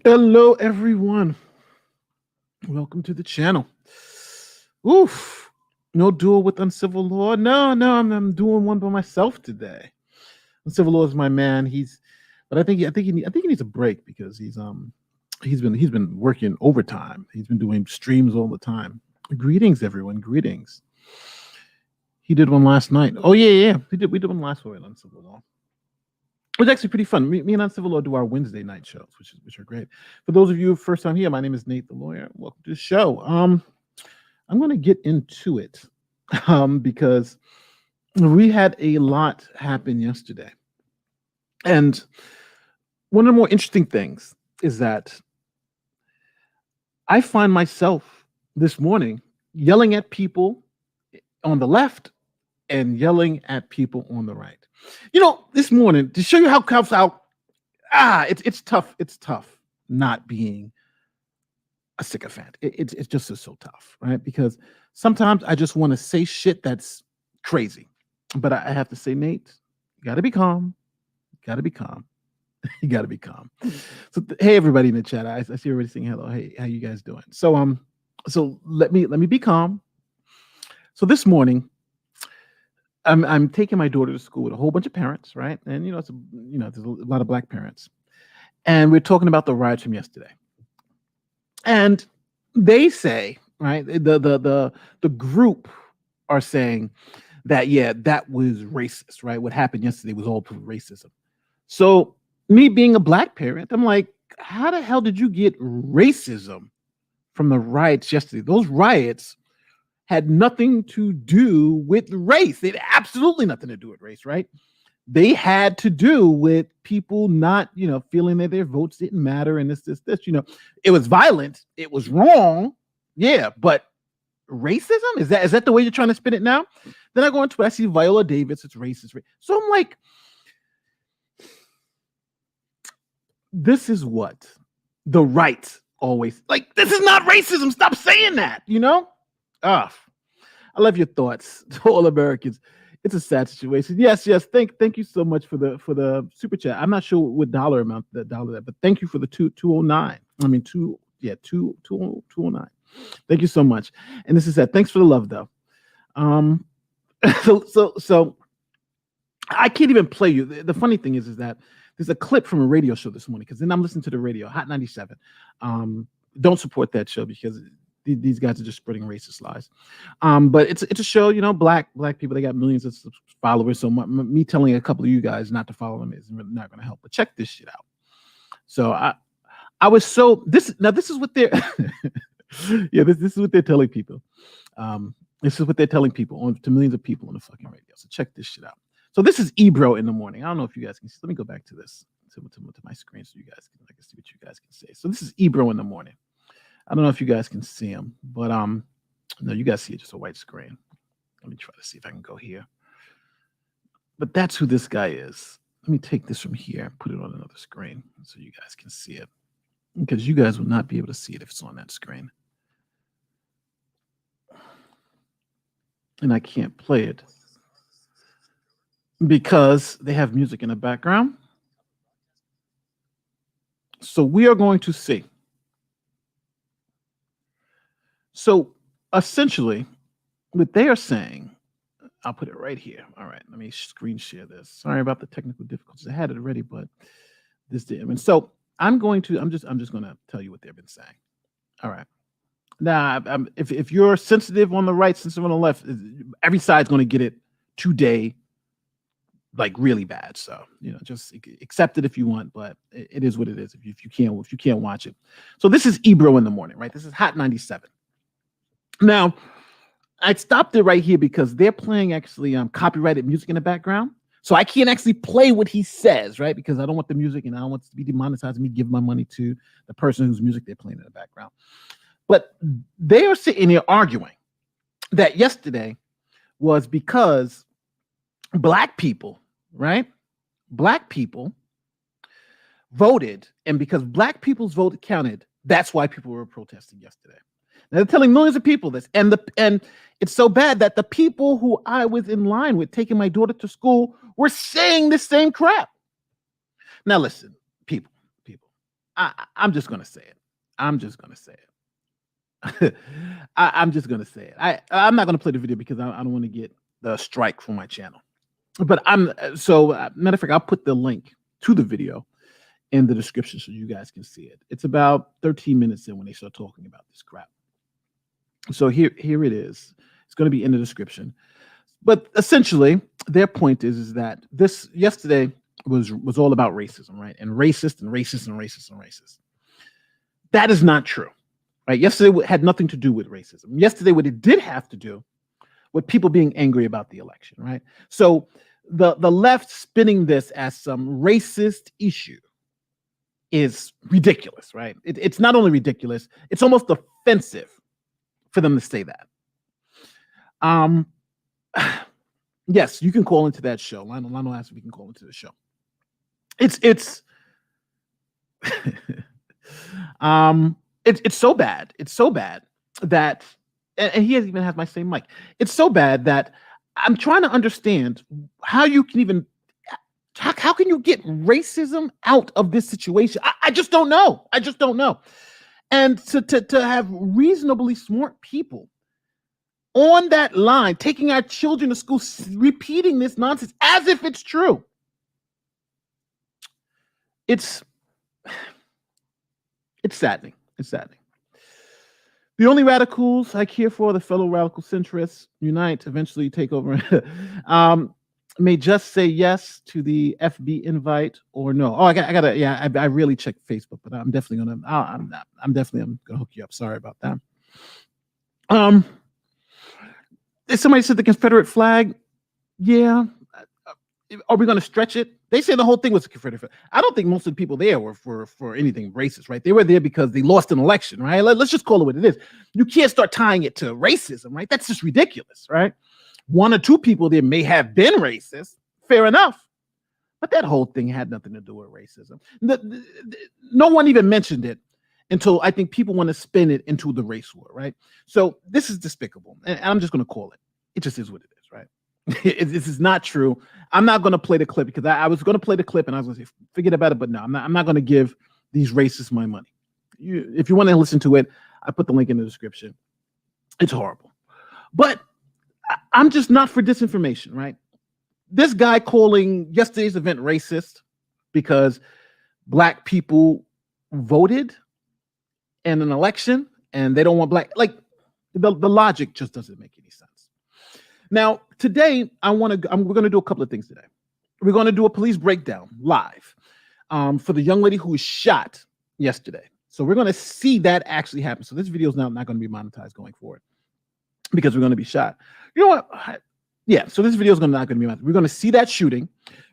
Hello, everyone. Welcome to the channel. Oof. No duel with Uncivil Law. No, I'm doing one by myself today. Uncivil Law is my man. But I think he needs a break because he's been working overtime. He's been doing streams all the time. Greetings, everyone. Greetings. He did one last night. Oh yeah. We did one last week on Uncivil Law. It was actually pretty fun. Me and Uncivil Law do our Wednesday night shows, which are great. For those of you first time here, my name is Nate the Lawyer. Welcome to the show. I'm going to get into it because we had a lot happen yesterday. And one of the more interesting things is that I find myself this morning yelling at people on the left and yelling at people on the right. You know, this morning, to show you how it's tough. It's tough not being a sycophant. It's just so tough, right? Because sometimes I just want to say shit that's crazy. But I have to say, Nate, you got to be calm. You got to be calm. You got to be calm. So, hey, everybody in the chat. I see everybody saying hello. Hey, how you guys doing? So let me be calm. So this morning, I'm taking my daughter to school with a whole bunch of parents, right? And there's a lot of black parents, and we're talking about the riots from yesterday. And they say, right, the group are saying that that was racist, right? What happened yesterday was all racism. So me being a black parent, I'm like, how the hell did you get racism from the riots yesterday? Those riots had nothing to do with race. It had absolutely nothing to do with race, right? They had to do with people not, feeling that their votes didn't matter and this. It was violent. It was wrong. Yeah, but racism? Is that the way you're trying to spin it now? Then I go into I see Viola Davis, it's racist. So I'm like, this is what the right always like. This is not racism. Stop saying that, I love your thoughts to all Americans. It's a sad situation. Yes. Thank you so much for the super chat. I'm not sure what dollar amount that, but thank you for the 209. I mean 209. Thank you so much. And this is that. Thanks for the love though. So I can't even play you. The funny thing is that there's a clip from a radio show this morning because then I'm listening to the radio, Hot 97. Don't support that show because these guys are just spreading racist lies. But it's a show, black people, they got millions of followers. So me telling a couple of you guys not to follow them is not going to help. But check this shit out. So I was this is what they're this is what they're telling people. This is what they're telling people to millions of people on the fucking radio. So check this shit out. So this is Ebro in the morning. I don't know if you guys can see. Let me go back to this to my screen so you guys can see what you guys can say. So this is Ebro in the morning. I don't know if you guys can see him, but no, you guys see it, just a white screen. Let me try to see if I can go here. But that's who this guy is. Let me take this from here and put it on another screen so you guys can see it. Because you guys will not be able to see it if it's on that screen. And I can't play it because they have music in the background. So we are going to see. So essentially, what they are saying, I'll put it right here. All right, let me screen share this. Sorry about the technical difficulties. I had it already, but this didn't. And so I'm just going to tell you what they've been saying. All right. Now, if you're sensitive on the right, sensitive on the left, every side's going to get it today, like really bad. So just accept it if you want, but it is what it is. If you can't watch it. So this is Ebro in the morning, right? This is Hot 97. Now, I stopped it right here because they're playing actually copyrighted music in the background. So I can't actually play what he says, right? Because I don't want the music and I don't want it to be demonetized and me give my money to the person whose music they're playing in the background. But they are sitting here arguing that yesterday was because black people, right? Black people voted, and because black people's vote counted, that's why people were protesting yesterday. Now, they're telling millions of people this, and it's so bad that the people who I was in line with taking my daughter to school were saying the same crap. Now, listen, people, I'm just gonna say it. I'm just gonna say it. I'm just gonna say it. I'm not gonna play the video because I don't want to get the strike from my channel. But matter of fact, I'll put the link to the video in the description so you guys can see it. It's about 13 minutes in when they start talking about this crap. So here it is. It's going to be in the description. But essentially, their point is that this yesterday was all about racism, right? And racist and racist and racist and racist. That is not true, right? Yesterday had nothing to do with racism. Yesterday, what it did have to do with people being angry about the election, right? So the left spinning this as some racist issue is ridiculous, right? It's not only ridiculous, it's almost offensive for them to say that. Yes, you can call into that show. Lionel asked if we can call into the show. It's it's so bad. It's so bad that, and he even has my same mic. It's so bad that I'm trying to understand how you can even, how can you get racism out of this situation? I just don't know. I just don't know. And to have reasonably smart people on that line, taking our children to school, repeating this nonsense as if it's true. It's saddening. It's saddening. The only radicals I care for, the fellow radical centrists, unite, eventually take over. May just say yes to the FB invite or no. Oh, I gotta. Yeah, I really checked Facebook, but I'm definitely gonna. I'm definitely gonna hook you up. Sorry about that. Somebody said the Confederate flag. Yeah. Are we going to stretch it? They say the whole thing was a Confederate flag. I don't think most of the people there were for anything racist, right? They were there because they lost an election, right? Let's just call it what it is. You can't start tying it to racism, right? That's just ridiculous, right? One or two people there may have been racist, fair enough, but that whole thing had nothing to do with racism. No one even mentioned it until I think people want to spin it into the race war, right? So this is despicable, and I'm just going to call it. It just is what it is, right? This is not true. I'm not going to play the clip because I was going to play the clip and I was going to say, forget about it. But no, I'm not going to give these racists my money. If you want to listen to it, I put the link in the description. It's horrible. But I'm just not for disinformation, right? This guy calling yesterday's event racist because Black people voted in an election and they don't want Black, like the logic just doesn't make any sense. Now, today, we're going to do a couple of things today. We're going to do a police breakdown live for the young lady who was shot yesterday. So we're going to see that actually happen. So this video is now not going to be monetized going forward because we're going to be shot. You know what? Yeah, so this video is not going to be monetized. We're going to see that shooting.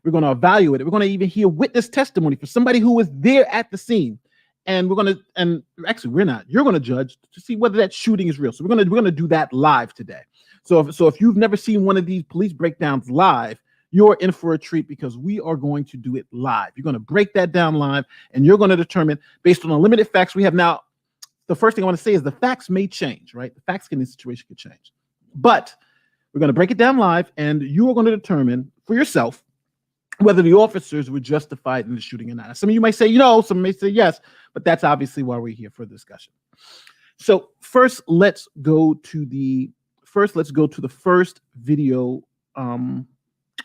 We're going to evaluate it. We're going to even hear witness testimony from somebody who was there at the scene. And we're not. You're going to judge to see whether that shooting is real. So we're going to do that live today. So if you've never seen one of these police breakdowns live, you're in for a treat because we are going to do it live. You're going to break that down live, and you're going to determine based on the limited facts we have now. The first thing I want to say is the facts may change, right? The facts in this situation could change, but we're going to break it down live, and you are going to determine for yourself whether the officers were justified in the shooting or not. Some of you might say no, some may say yes, but that's obviously why we're here for the discussion. So first, let's go to the first video,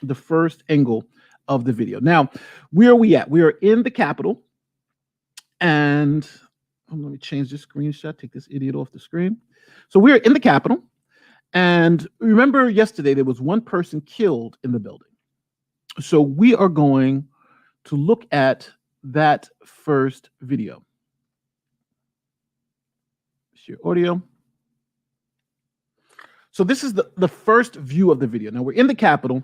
the first angle of the video. Now, where are we at? We are in the Capitol, and let me change this screenshot, take this idiot off the screen. So we're in the Capitol, and remember yesterday there was one person killed in the building. So we are going to look at that first video. Share audio. So this is the first view of the video. Now we're in the Capitol.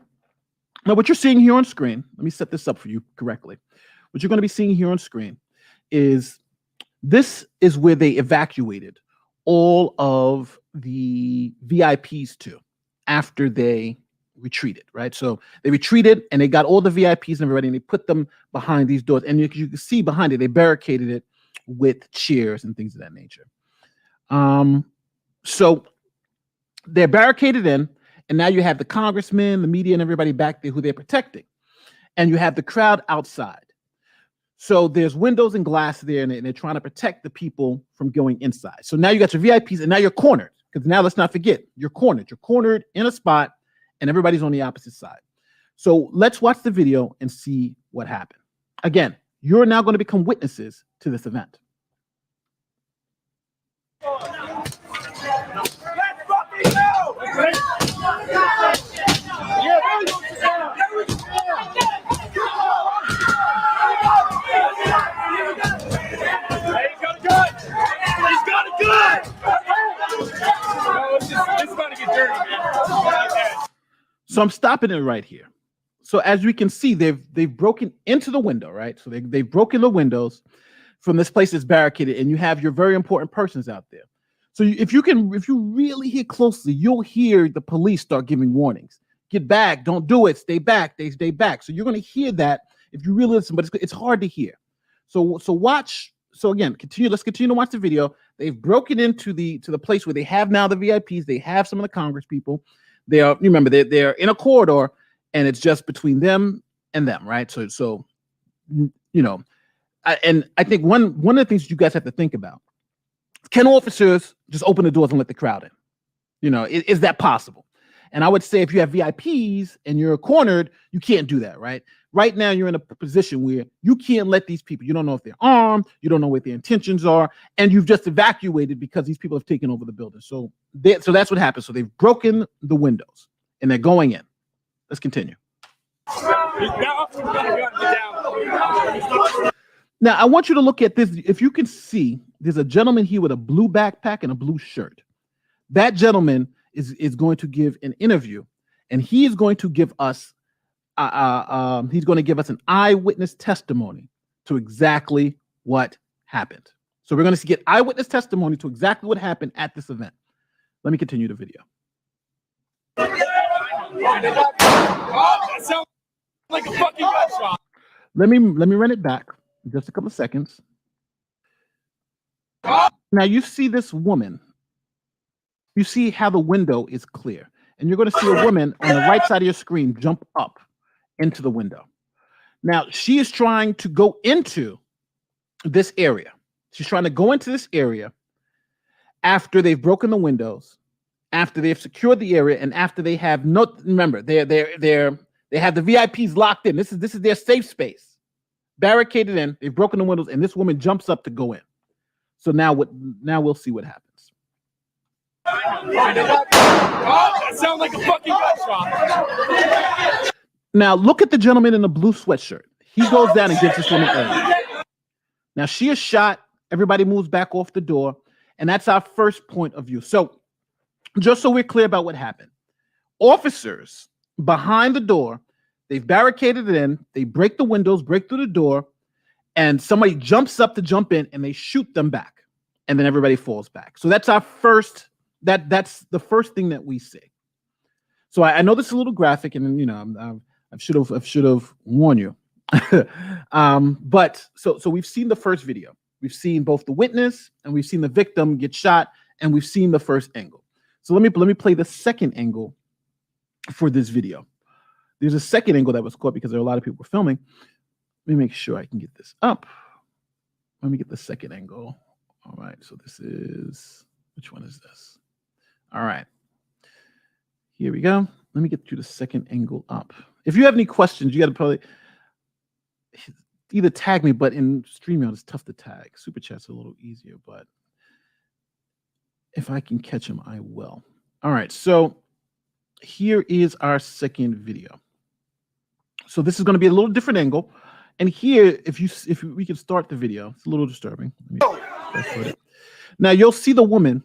Now what you're seeing here on screen, let me set this up for you correctly. What you're going to be seeing here on screen is this is where they evacuated all of the VIPs to after they retreated, right? So they retreated and they got all the VIPs and everybody and they put them behind these doors. And you can see behind it, they barricaded it with chairs and things of that nature. So they're barricaded in, and now you have the congressmen, the media, and everybody back there who they're protecting. And you have the crowd outside. So there's windows and glass there, and they're trying to protect the people from going inside. So now you got your VIPs, and now you're cornered. Because now let's not forget, you're cornered. You're cornered in a spot, and everybody's on the opposite side. So let's watch the video and see what happened. Again, you're now going to become witnesses to this event. Let's fucking go! He's got a gun! It's about to get dirty, man. So I'm stopping it right here. So as we can see, they've broken into the window, right? So they've broken the windows from this place that's barricaded, and you have your very important persons out there. So if you really hear closely, you'll hear the police start giving warnings. Get back, don't do it, stay back, they stay back. So you're going to hear that if you really listen, but it's hard to hear. So watch. So again, let's continue to watch the video. They've broken into the place where they have now the VIPs. They have some of the Congress people. They're in a corridor, and it's just between them and them, right? So you know, and I think one of the things you guys have to think about: can officers just open the doors and let the crowd in? You know, is that possible? And I would say if you have VIPs and you're cornered, you can't do that, right? Right now, you're in a position where you can't let these people, you don't know if they're armed, you don't know what their intentions are, and you've just evacuated because these people have taken over the building. So that's what happened. So they've broken the windows and they're going in. Let's continue. Now, I want you to look at this. If you can see, there's a gentleman here with a blue backpack and a blue shirt. That gentleman is going to give an interview, and he is going to give us an eyewitness testimony to exactly what happened. So we're going to get eyewitness testimony to exactly what happened at this event. Let me continue the video. That sounds like a fucking gunshot. Let me run it back just a couple of seconds. Now you see this woman. You see how the window is clear, and you're going to see a woman on the right side of your screen jump up into the window. Now she is trying to go into this area. She's trying to go into this area after they've broken the windows, after they've secured the area, and after they have remember, they have the VIPs locked in. This is their safe space, barricaded in. They've broken the windows, and this woman jumps up to go in. So now we'll see what happens. That sounds like a fucking gunshot. Now look at the gentleman in the blue sweatshirt. He goes down and gets this woman in. Now she is shot. Everybody moves back off the door, and that's our first point of view. So just so we're clear about what happened, officers behind the door, they've barricaded it in. They break the windows, break through the door, and somebody jumps up to jump in, and they shoot them back, and then everybody falls back. So that's our first. That's the first thing that we see. So I know this is a little graphic, and you know I should have warned you. But so we've seen the first video. We've seen both the witness and we've seen the victim get shot, and we've seen the first angle. So let me play the second angle for this video. There's a second angle that was caught because there are a lot of people filming. Let me make sure I can get this up. Let me get the second angle. All right. So this is, which one is this? All right. Here we go. Let me get you the second angle up. If you have any questions, you got to probably either tag me, but in StreamYard, it's tough to tag. Super Chat's a little easier, but if I can catch them, I will. All right. So here is our second video. So this is going to be a little different angle. And here, if we can start the video, it's a little disturbing. Now you'll see the woman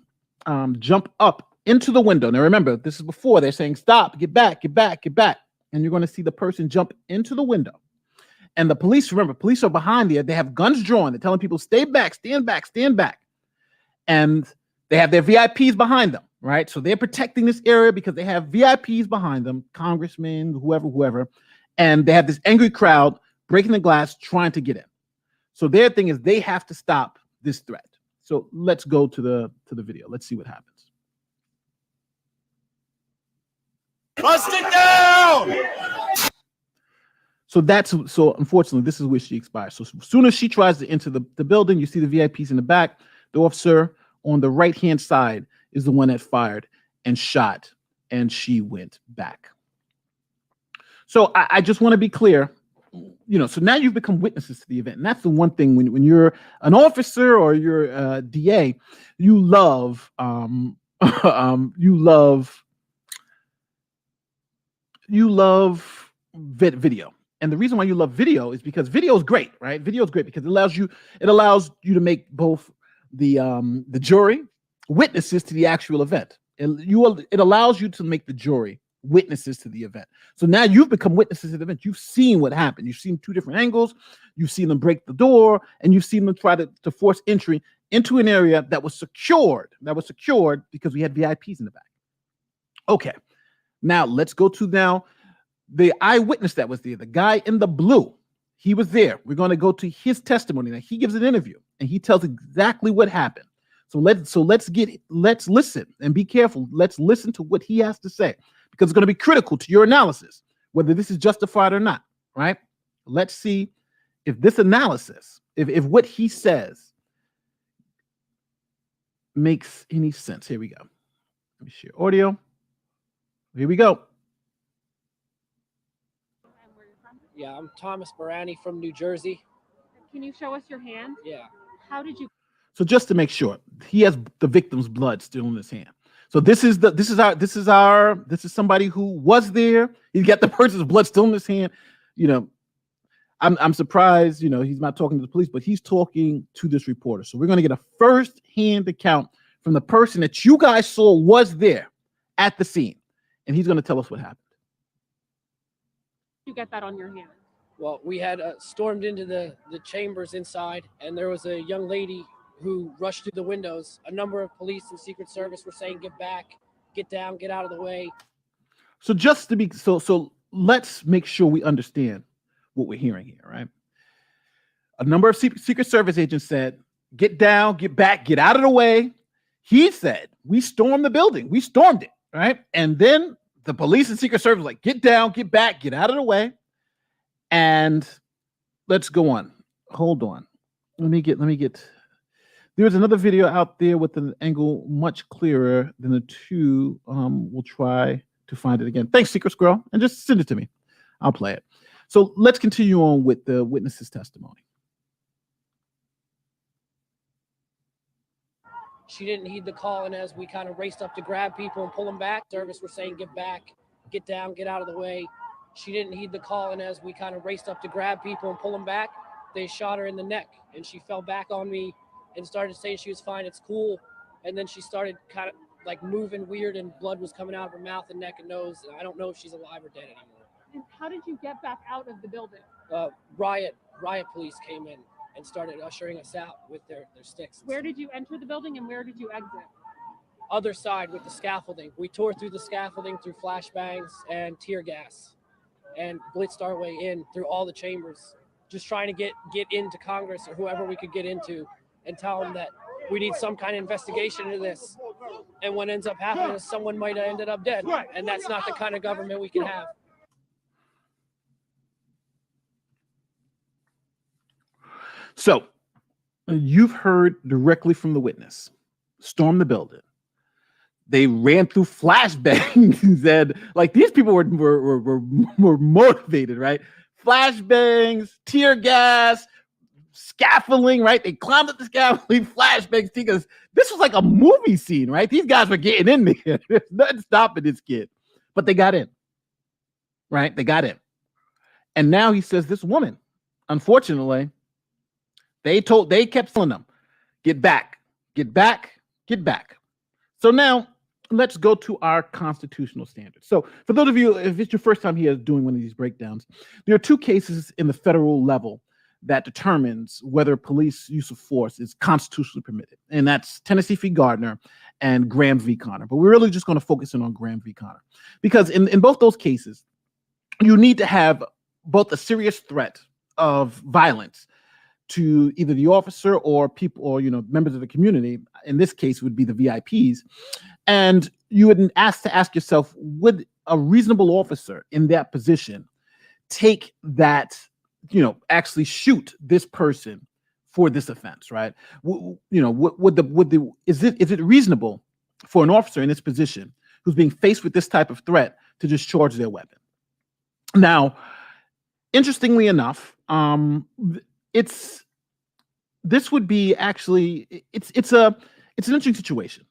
jump up into the window. Now remember, this is before they're saying stop, get back, get back, get back. And you're going to see the person jump into the window. And the police, remember, police are behind there. They have guns drawn. They're telling people, stay back, stand back, stand back. And they have their VIPs behind them, right? So they're protecting this area because they have VIPs behind them, congressmen, whoever. And they have this angry crowd breaking the glass, trying to get in. So their thing is they have to stop this threat. So let's go to the video. Let's see what happens. Bust it down! So unfortunately, this is where she expires. So as soon as she tries to enter the building, you see the VIPs in the back. The officer on the right-hand side is the one that fired and shot, and she went back. So I just want to be clear, so now you've become witnesses to the event. And that's the one thing when you're an officer or you're a DA, you love, you love video. And the reason why you love video is because video is great, right? Video is great because it allows you to make both the jury witnesses to the actual event. It allows you to make the jury witnesses to the event. So now you've become witnesses to the event. You've seen what happened. You've seen two different angles. You've seen them break the door, and you've seen them try to force entry into an area that was secured. Because we had VIPs in the back. Okay. Now let's go to the eyewitness that was there, the guy in the blue. He was there. We're going to go to his testimony. Now he gives an interview and he tells exactly what happened. So let's listen and be careful. Let's listen to what he has to say because it's going to be critical to your analysis, whether this is justified or not, right? Let's see if this analysis, if what he says makes any sense. Here we go. Let me share audio. Here we go. Yeah, I'm Thomas Barani from New Jersey. Can you show us your hand? Yeah. How did you? So just to make sure, he has the victim's blood still in his hand. So this is somebody who was there. He's got the person's blood still in his hand. I'm surprised, he's not talking to the police, but he's talking to this reporter. So we're going to get a first-hand account from the person that you guys saw was there at the scene. And he's going to tell us what happened. You get that on your hand? Well, we had stormed into the chambers inside, and there was a young lady who rushed through the windows. A number of police and Secret Service were saying, "Get back, get down, get out of the way." So just to be so let's make sure we understand what we're hearing here, right? A number of Secret Service agents said, "Get down, get back, get out of the way." He said, "We stormed the building. We stormed it," right? And then the police and Secret Service like, "Get down, get back, get out of the way." And let's go on. Hold on. Let me get. There's another video out there with an angle much clearer than the two. We'll try to find it again. Thanks, Secret Squirrel, and just send it to me. I'll play it. So let's continue on with the witness's testimony. She didn't heed the call, and as we kind of raced up to grab people and pull them back, service were saying, "Get back, get down, get out of the way." She didn't heed the call, and as we kind of raced up to grab people and pull them back, they shot her in the neck, and she fell back on me and started saying she was fine, it's cool. And then she started kind of like moving weird, and blood was coming out of her mouth and neck and nose. And I don't know if she's alive or dead anymore. And how did you get back out of the building? Riot police came in and started ushering us out with their sticks. Where did you enter the building and where did you exit? Other side with the scaffolding. We tore through the scaffolding through flashbangs and tear gas and blitzed our way in through all the chambers, just trying to get into Congress or whoever we could get into and tell them that we need some kind of investigation into this. And what ends up happening is someone might have ended up dead. And that's not the kind of government we can have. So you've heard directly from the witness. Storm the building. They ran through flashbangs and like these people were motivated, right? Flashbangs, tear gas, scaffolding, right? They climbed up the scaffolding, flashbangs, because this was like a movie scene, right? These guys were getting in there. There's nothing stopping this kid. But they got in, right? They got in. And now he says this woman, unfortunately, they kept telling them, get back, get back, get back. So now let's go to our constitutional standards. So for those of you, if it's your first time here doing one of these breakdowns, there are two cases in the federal level that determines whether police use of force is constitutionally permitted. And that's Tennessee v. Gardner and Graham v. Connor. But we're really just going to focus in on Graham v. Connor. Because in both those cases, you need to have both a serious threat of violence to either the officer or people or, members of the community. In this case, would be the VIPs. And you would ask yourself, would a reasonable officer in that position take that, actually shoot this person for this offense, right? Is it reasonable for an officer in this position who's being faced with this type of threat to discharge their weapon? Now, interestingly enough, this would be actually it's an interesting situation,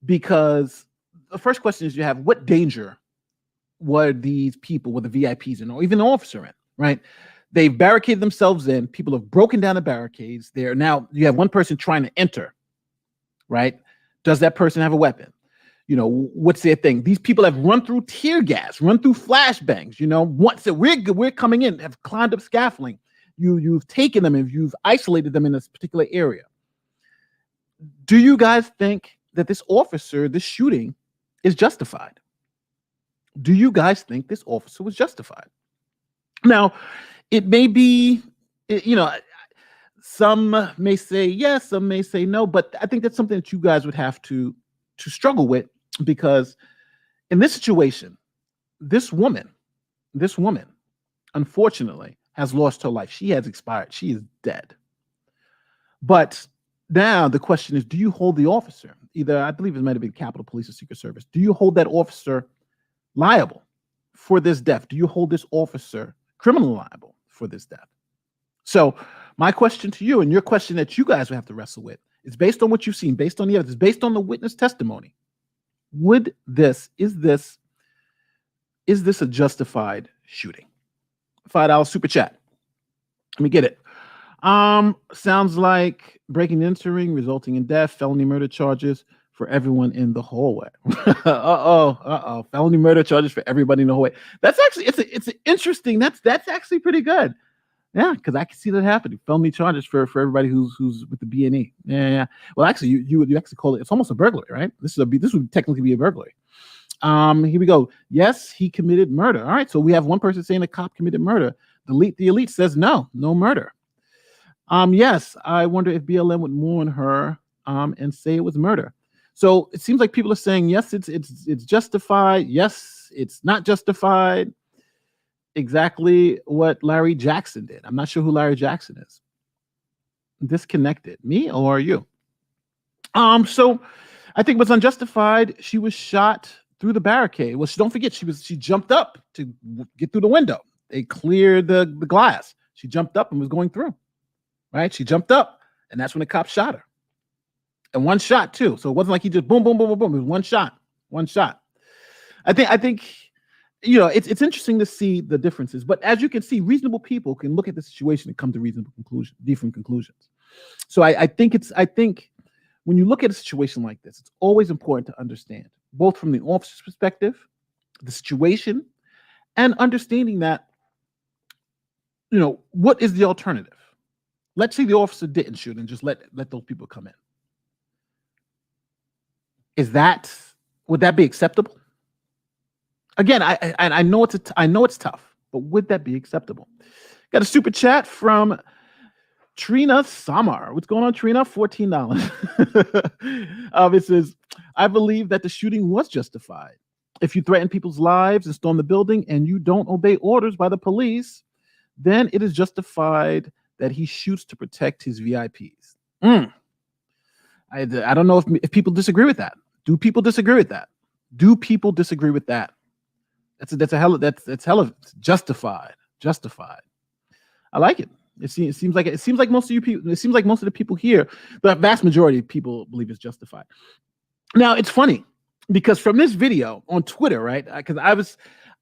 because the first question is, you have, what danger were these people, were the VIPs in, or even the officer in, right? They've barricaded themselves in. People have broken down the barricades. Now you have one person trying to enter, right? Does that person have a weapon? What's their thing? These people have run through tear gas, run through flashbangs. Once that we're coming in, have climbed up scaffolding. You've taken them and you've isolated them in this particular area. Do you guys think that this shooting is justified? Do you guys think this officer was justified? Now, it may be, some may say yes, some may say no, but I think that's something that you guys would have to struggle with, because in this situation, this woman, unfortunately, has lost her life. She has expired. She is dead. But now the question is, do you hold the officer, either, I believe it might have been Capitol Police or Secret Service, do you hold that officer liable for this death? Do you hold this officer criminally liable for this death? So my question to you, and your question that you guys would have to wrestle with, is based on what you've seen, based on the evidence, based on the witness testimony. Is this a justified shooting? $5 super chat. Let me get it. Sounds like breaking and entering resulting in death, felony murder charges for everyone in the hallway. Felony murder charges for everybody in the hallway. That's actually, it's interesting. That's actually pretty good. Yeah, because I can see that happening. Felony charges for everybody who's with the B&E. Yeah. Well, actually, you actually call it. It's almost a burglary, right? This would technically be a burglary. Here we go. Yes, he committed murder. All right, so we have one person saying the cop committed murder. The elite says no murder. Yes, I wonder if BLM would mourn her and say it was murder. So it seems like people are saying yes, it's justified. Yes, it's not justified. Exactly what Larry Jackson did. I'm not sure who Larry Jackson is. Disconnected. Me or you? So I think it was unjustified. She was shot through the barricade. Well, don't forget, she jumped up to get through the window. They cleared the glass. She jumped up and was going through. Right? She jumped up, and that's when the cop shot her. And one shot too. So it wasn't like he just boom, boom, boom, boom, boom. It was one shot. I think it's interesting to see the differences. But as you can see, reasonable people can look at the situation and come to different conclusions. So I think when you look at a situation like this, it's always important to understand, both from the officer's perspective, the situation, and understanding that, what is the alternative? Let's say the officer didn't shoot and just let those people come in. Would that be acceptable? Again, I know it's tough, but would that be acceptable? Got a super chat from Trina Samar. What's going on, Trina? $14. It says, I believe that the shooting was justified. If you threaten people's lives and storm the building and you don't obey orders by the police, then it is justified that he shoots to protect his VIPs. I don't know if people disagree with that. Do people disagree with that? That's hella justified. I like it. It seems like most of you people. It seems like most of the people here, the vast majority of people, believe it's justified. Now it's funny because from this video on Twitter, right? Because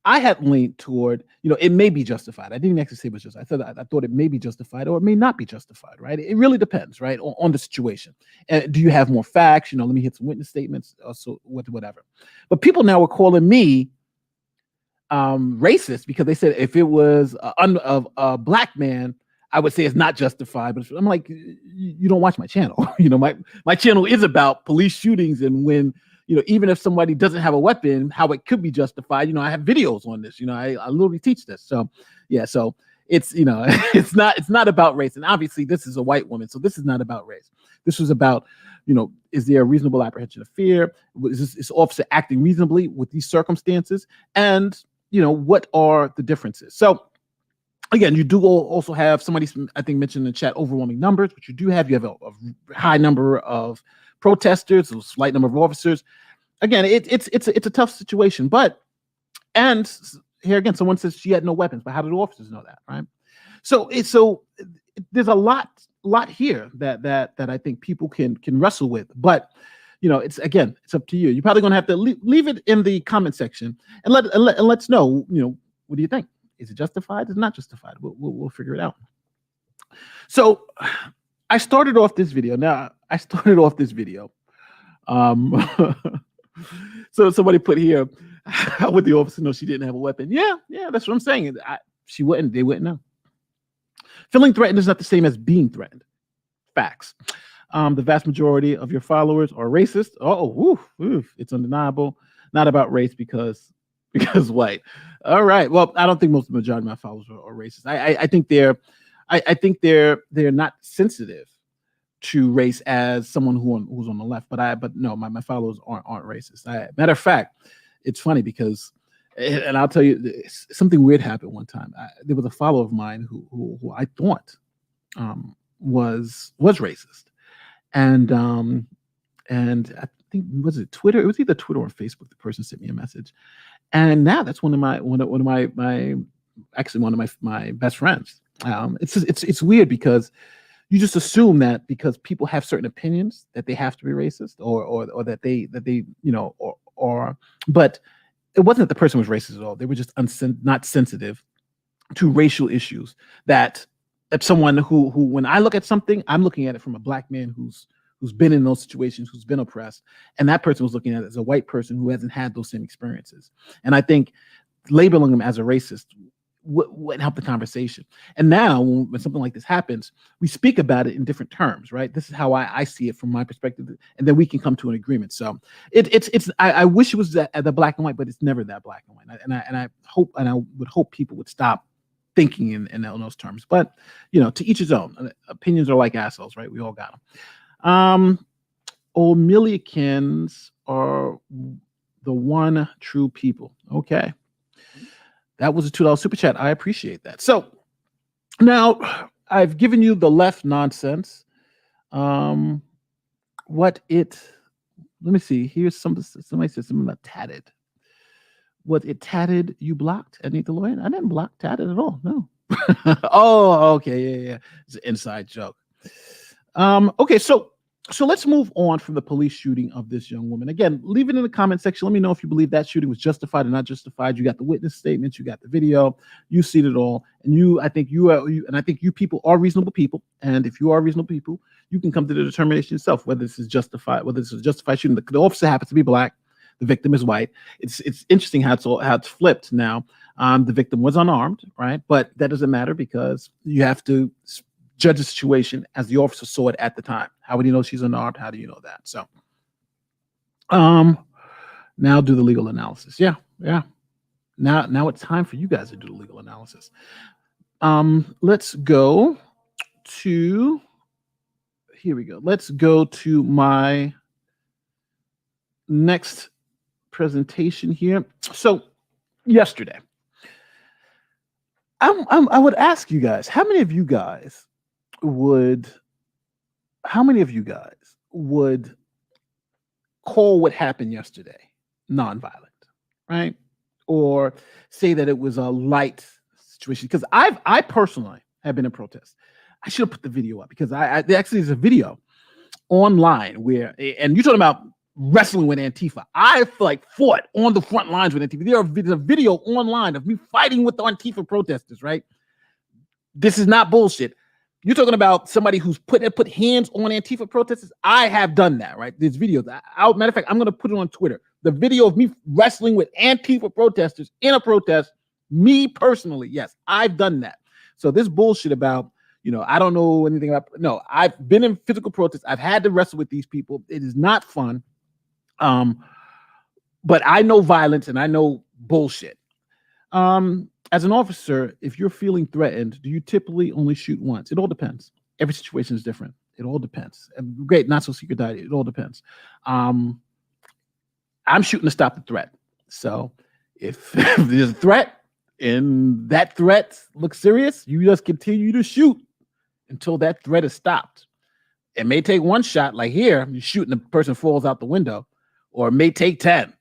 I had leaned toward, it may be justified. I didn't actually say it was just. I thought it may be justified or it may not be justified, right? It really depends, right, on the situation. And do you have more facts? Let me hit some witness statements, so whatever. But people now are calling me racist because they said if it was a black man, I would say it's not justified. But I'm like, you don't watch my channel. My channel is about police shootings and when. Even if somebody doesn't have a weapon, how it could be justified. I have videos on this. I literally teach this. So, yeah. So it's it's not about race. And obviously, this is a white woman, so this is not about race. This was about is there a reasonable apprehension of fear? Is this officer acting reasonably with these circumstances? And what are the differences? So again, you do also have somebody, I think, mentioned in the chat, overwhelming numbers, which you do have. You have a high number of protesters, a slight number of officers. Again, it's a tough situation. But, and here again, someone says she had no weapons, but how did the officers know that, right? So there's a lot here that I think people can wrestle with. But it's up to you. You're probably gonna have to leave it in the comment section and let's know. What do you think? Is it justified? Is it not justified? We'll figure it out. So I started off this video. So somebody put here, how would the officer know she didn't have a weapon? Yeah, that's what I'm saying. They wouldn't know. Feeling threatened is not the same as being threatened. Facts. The vast majority of your followers are racist. It's undeniable. Not about race because white. All right. Well, I don't think most of the majority of my followers are racist. I think they're not sensitive to race as someone who's on the left. But no, my followers aren't racist. Matter of fact, it's funny because, and I'll tell you, something weird happened one time. There was a follower of mine who I thought was racist, and I think, was it Twitter? It was either Twitter or Facebook. The person sent me a message, and now that's one of my best friends. It's weird because you just assume that because people have certain opinions that they have to be racist or that they but it wasn't that the person was racist at all. They were just not sensitive to racial issues. That someone who when I look at something, I'm looking at it from a black man who's been in those situations, who's been oppressed, and that person was looking at it as a white person who hasn't had those same experiences. And I think labeling them as a racist wouldn't help the conversation. And now when something like this happens, we speak about it in different terms, right? This is how I see it from my perspective, and then we can come to an agreement. So I wish it was the black and white, but it's never that black and white. And I would hope people would stop thinking in those terms. But to each his own. Opinions are like assholes, right? We all got them. O'Millikins are the one true people. Okay. That was a $2 super chat. I appreciate that. So now I've given you the left nonsense. Let me see. Here's somebody said something about tatted. Was it tatted you blocked Anita Lawyer? I didn't block tatted at all. No. Oh, okay. Yeah. It's an inside joke. Okay, so let's move on from the police shooting of this young woman. Again, leave it in the comment section. Let me know if you believe that shooting was justified or not justified. You got the witness statements, you got the video, you've seen it all, and I think you people are reasonable people. And if you are reasonable people, you can come to the determination yourself whether this is justified, shooting. The officer happens to be black, the victim is white. It's interesting how it's flipped now. The victim was unarmed, right? But that doesn't matter because you have to judge the situation as the officer saw it at the time. How would you know she's unarmed? How do you know that? So, now do the legal analysis. Yeah. Now it's time for you guys to do the legal analysis. Let's go to, here we go. Let's go to my next presentation here. So yesterday, I would ask you guys, how many of you guys would call what happened yesterday nonviolent, right? Or say that it was a light situation? Because I personally have been in protest. I should have put the video up because there actually is a video online where, and you're talking about wrestling with Antifa. I fought on the front lines with Antifa. There's a video online of me fighting with the Antifa protesters, right? This is not bullshit. You're talking about somebody who's put hands on Antifa protesters. I have done that, right? There's videos. Matter of fact, I'm going to put it on Twitter. The video of me wrestling with Antifa protesters in a protest, me personally, yes, I've done that. So this bullshit about, I don't know anything about, no, I've been in physical protests. I've had to wrestle with these people. It is not fun. But I know violence and I know bullshit. As an officer, if you're feeling threatened, do you typically only shoot once? It all depends. Every situation is different. It all depends. Great, not so secret diet. It all depends. I'm shooting to stop the threat. So if there's a threat, and that threat looks serious, you just continue to shoot until that threat is stopped. It may take one shot, like here, you shoot and the person falls out the window, or it may take 10,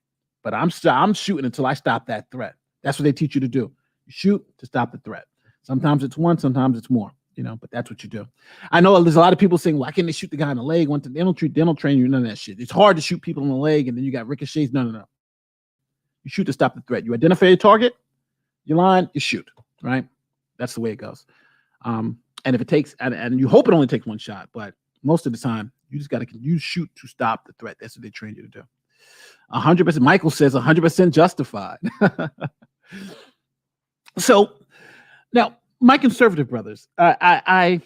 but I'm shooting until I stop that threat. That's what they teach you to do. You shoot to stop the threat. Sometimes it's one, sometimes it's more, but that's what you do. I know there's a lot of people saying, why can't they shoot the guy in the leg? They don't train you, none of that shit. It's hard to shoot people in the leg and then you got ricochets. No. You shoot to stop the threat. You identify your target, you line, you shoot, right? That's the way it goes. And if it takes, and you hope it only takes one shot, but most of the time, you just got to shoot to stop the threat. That's what they train you to do. 100%. Michael says 100% justified. So now, my conservative brothers, I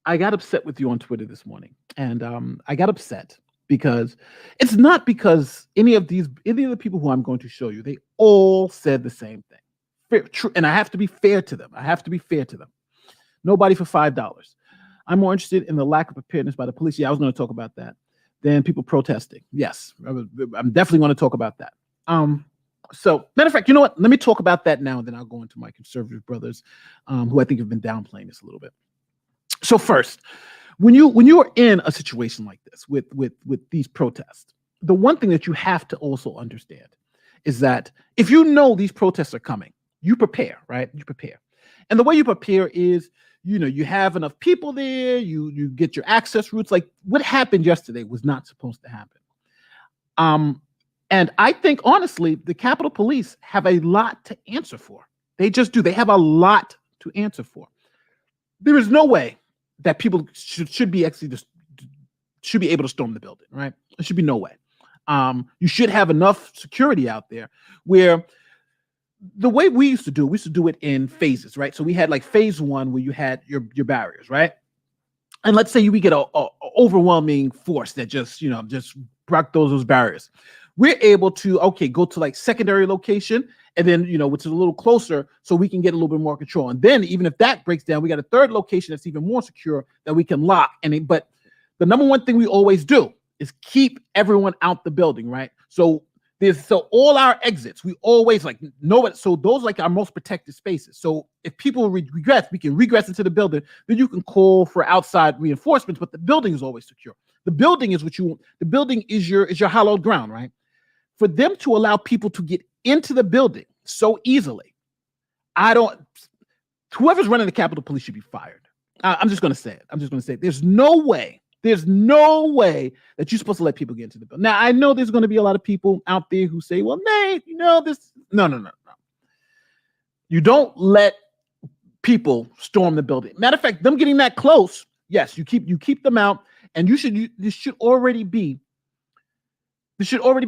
got upset with you on Twitter this morning, and I got upset because it's not because any of the people who I'm going to show you, they all said the same thing. Fair, and I have to be fair to them. Nobody for $5. I'm more interested in the lack of preparedness by the police. Yeah, I was going to talk about that. Than people protesting. Yes, I'm definitely going to talk about that. So, matter of fact, you know what? Let me talk about that now, and then I'll go into my conservative brothers, who I think have been downplaying this a little bit. So first, when you are in a situation like this with these protests, the one thing that you have to also understand is that if you know these protests are coming, you prepare, right? You prepare. And the way you prepare is, you have enough people there, you get your access routes. Like what happened yesterday was not supposed to happen. And I think, honestly, the Capitol Police have a lot to answer for. They just do. They have a lot to answer for. There is no way that people should be able to storm the building, right? There should be no way. You should have enough security out there where the way we used to do it in phases, right? So we had like phase one where you had your barriers, right? And let's say we get a overwhelming force that just broke those barriers. We're able to, go to like secondary location and then, which is a little closer so we can get a little bit more control. And then even if that breaks down, we got a third location that's even more secure that we can lock. But the number one thing we always do is keep everyone out the building, right? So all our exits, we always know it. So those are our most protected spaces. So if people regress, we can regress into the building. Then you can call for outside reinforcements, but the building is always secure. The building is what you want. The building is your hallowed ground, right? For them to allow people to get into the building so easily, whoever's running the Capitol Police should be fired. I'm just going to say it. There's no way that you're supposed to let people get into the building. Now, I know there's going to be a lot of people out there who say, well, Nate, this. No. You don't let people storm the building. Matter of fact, them getting that close, yes, you keep them out, and this should already be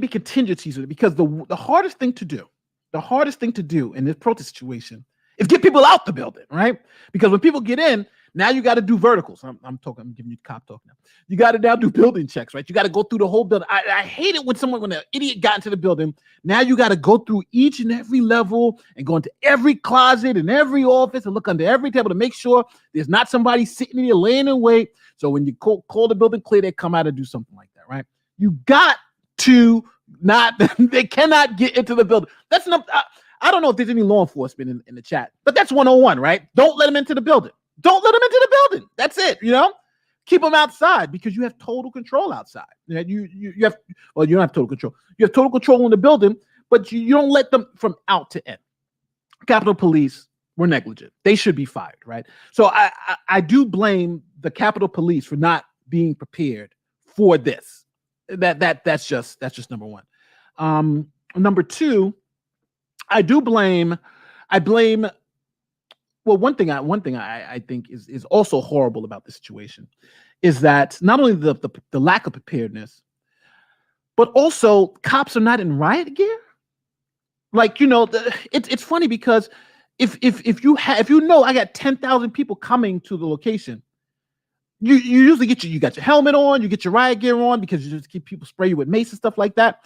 contingencies in it, because the hardest thing to do in this protest situation is get people out the building, right? Because when people get in, now you got to do verticals. I'm giving you cop talk now. You got to now do building checks, right? You got to go through the whole building. I hate it when an idiot got into the building. Now you got to go through each and every level and go into every closet and every office and look under every table to make sure there's not somebody sitting there laying in wait. So when you call the building clear, they come out and do something like that, right? You got to they cannot get into the building. That's not, I don't know if there's any law enforcement in the chat, but that's 101, right? Don't let them into the building. Don't let them into the building. That's it. Keep them outside because you have total control outside. You don't have total control. You have total control in the building, but you don't let them from out to in. Capitol Police were negligent. They should be fired, right? So I do blame the Capitol Police for not being prepared for this. That's just number one. Number two, I blame. Well, one thing I think is also horrible about the situation is that not only the lack of preparedness, but also cops are not in riot gear. It's funny because if I got 10,000 people coming to the location, you usually you got your helmet on, you get your riot gear on because you just keep people spray you with mace and stuff like that.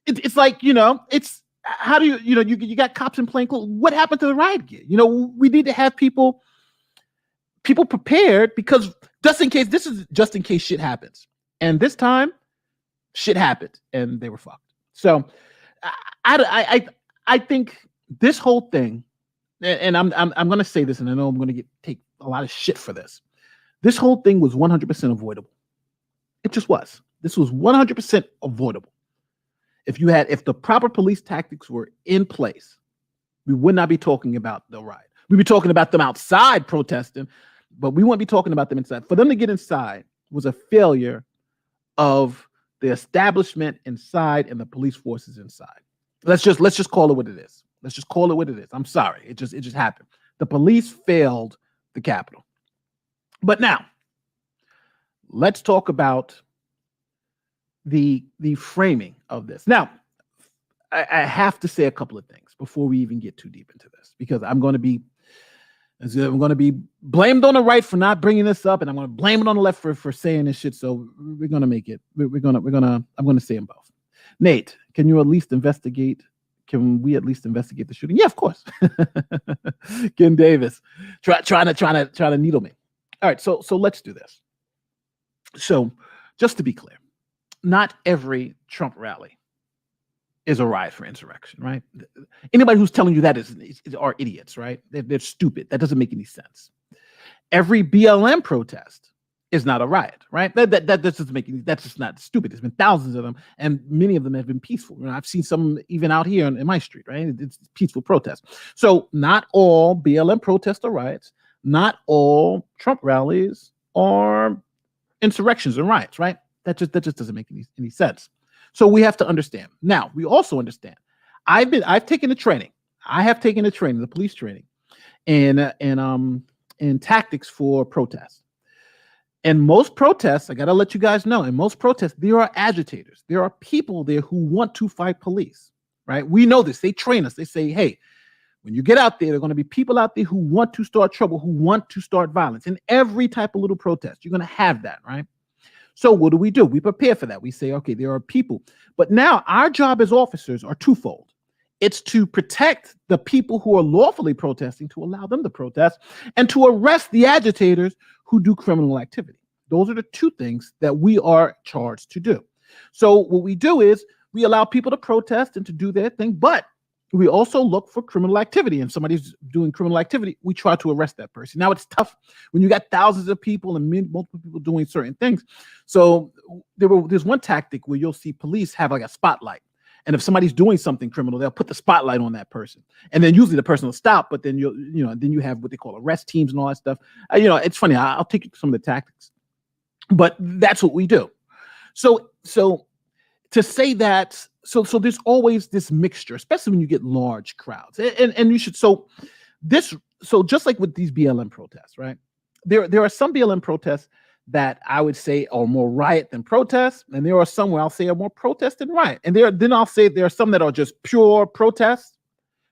It's how do you got cops in plain clothes? What happened to the riot gear? We need to have people prepared because just in case shit happens. And this time, shit happened and they were fucked. So I think This whole thing, and I'm going to say this, and I know I'm going to take a lot of shit for this. This whole thing was 100% avoidable. It just was. This was 100% avoidable. If the proper police tactics were in place, we would not be talking about the riot. We'd be talking about them outside protesting, but we wouldn't be talking about them inside. For them to get inside was a failure of the establishment inside and the police forces inside. Let's just call it what it is. Let's just call it what it is. I'm sorry. It just happened. The police failed the Capitol. But now, let's talk about the framing of this. Now, I have to say a couple of things before we even get too deep into this, because I'm going to be blamed on the right for not bringing this up, and I'm going to blame it on the left for saying this shit. So we're going to make it. I'm going to say them both. Nate, can we at least investigate the shooting? Yeah, of course. Ken Davis, trying to needle me. All right, so let's do this. So just to be clear, not every Trump rally is a riot for insurrection, right? Anybody who's telling you that are idiots, right? They're stupid. That doesn't make any sense. Every BLM protest is not a riot, right? That doesn't make any. That's just not stupid. There's been thousands of them, and many of them have been peaceful. I've seen some even out here in my street, right? It's peaceful protests. So not all BLM protests are riots. Not all Trump rallies are insurrections and riots, right? That just doesn't make any sense. So we have to understand. Now, we also understand. I've taken the training. I have taken the training, the police training, in tactics for protests. In most protests, I got to let you guys know, in most protests, there are agitators. There are people there who want to fight police, right? We know this. They train us. They say, hey, when you get out there are going to be people out there who want to start trouble, who want to start violence. In every type of little protest, you're going to have that, right? So what do? We prepare for that. We say, okay, there are people. But now our job as officers are twofold. It's to protect the people who are lawfully protesting, to allow them to protest, and to arrest the agitators who do criminal activity. Those are the two things that we are charged to do. So what we do is we allow people to protest and to do their thing, but we also look for criminal activity. And if somebody's doing criminal activity, we try to arrest that person. Now, it's tough when you got thousands of people and multiple people doing certain things. So there's one tactic where you'll see police have like a spotlight. And if somebody's doing something criminal, they'll put the spotlight on that person. And then usually the person will stop, but then then you have what they call arrest teams and all that stuff. It's funny. I'll take you through some of the tactics, but that's what we do. So to say that, so there's always this mixture, especially when you get large crowds, and you should. So just like with these BLM protests, right? There are some BLM protests that I would say are more riot than protest, and there are some where I'll say are more protest than riot, and then I'll say there are some that are just pure protest,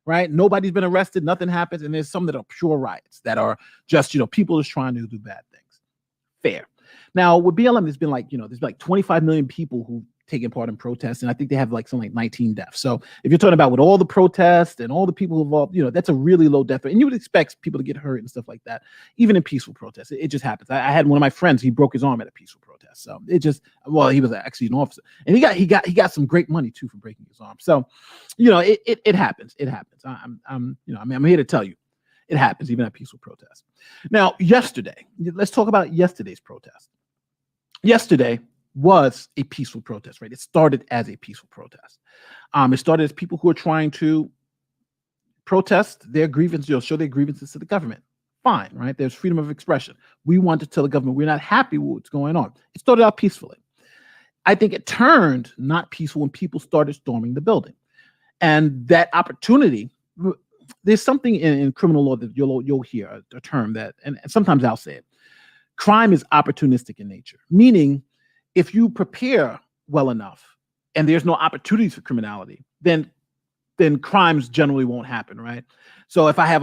right? Nobody's been arrested, nothing happens, and there's some that are pure riots that are just people just trying to do bad things. Fair. Now with BLM, there's been there's 25 million people who taking part in protests, and I think they have something like 19 deaths. So if you're talking about with all the protests and all the people involved, that's a really low death rate. And you would expect people to get hurt and stuff like that, even in peaceful protests. It just happens. I had one of my friends, he broke his arm at a peaceful protest. So he was actually an officer, and he got some great money too for breaking his arm. So, it happens. It happens. I'm here to tell you, it happens even at peaceful protests. Now, yesterday, let's talk about yesterday's protest. Yesterday was a peaceful protest, right? It started as a peaceful protest. It started as people who are trying to protest their grievances, show their grievances to the government. Fine, right? There's freedom of expression. We want to tell the government we're not happy with what's going on. It started out peacefully. I think it turned not peaceful when people started storming the building. And that opportunity, there's something in criminal law that you'll hear a term that, and sometimes I'll say it, crime is opportunistic in nature, meaning if you prepare well enough and there's no opportunities for criminality, then crimes generally won't happen, right? So if I have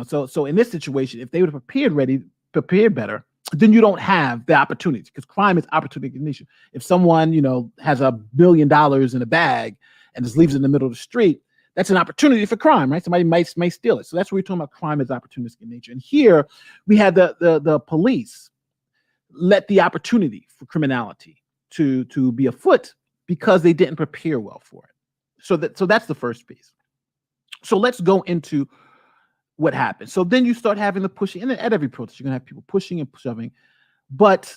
so in this situation, if they would have prepared better, then you don't have the opportunities, because crime is opportunistic in nature. If someone, has $1 billion in a bag and just leaves it in the middle of the street, that's an opportunity for crime, right? Somebody might steal it. So that's what we're talking about. Crime is opportunistic in nature. And here we had the police let the opportunity for criminality to be afoot because they didn't prepare well for it. So that's the first piece. So let's go into what happened. So then you start having the pushing, and then at every protest, you're gonna have people pushing and shoving. But